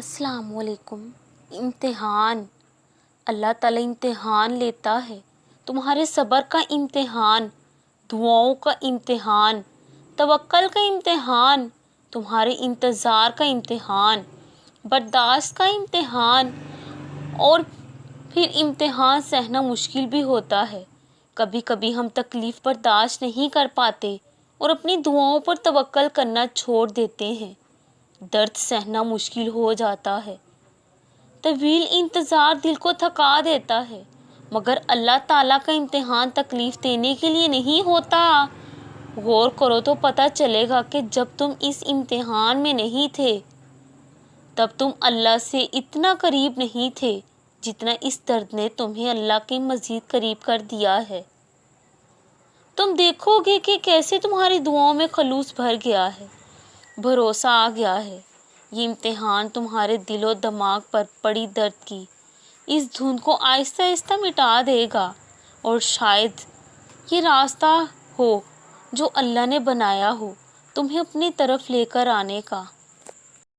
السلام علیکم۔ امتحان، اللہ تعالیٰ امتحان لیتا ہے، تمہارے صبر کا امتحان، دعاؤں کا امتحان، توکل کا امتحان، تمہارے انتظار کا امتحان، برداشت کا امتحان، اور پھر امتحان سہنا مشکل بھی ہوتا ہے۔ کبھی کبھی ہم تکلیف برداشت نہیں کر پاتے اور اپنی دعاؤں پر توکل کرنا چھوڑ دیتے ہیں۔ درد سہنا مشکل ہو جاتا ہے، طویل انتظار دل کو تھکا دیتا ہے، مگر اللہ تعالیٰ کا امتحان تکلیف دینے کے لیے نہیں ہوتا۔ غور کرو تو پتہ چلے گا کہ جب تم اس امتحان میں نہیں تھے تب تم اللہ سے اتنا قریب نہیں تھے جتنا اس درد نے تمہیں اللہ کے مزید قریب کر دیا ہے۔ تم دیکھو گے کہ کیسے تمہاری دعاؤں میں خلوص بھر گیا ہے، بھروسہ آ گیا ہے۔ یہ امتحان تمہارے دل و دماغ پر پڑی درد کی اس دھند کو آہستہ آہستہ مٹا دے گا، اور شاید یہ راستہ ہو جو اللہ نے بنایا ہو تمہیں اپنی طرف لے کر آنے کا۔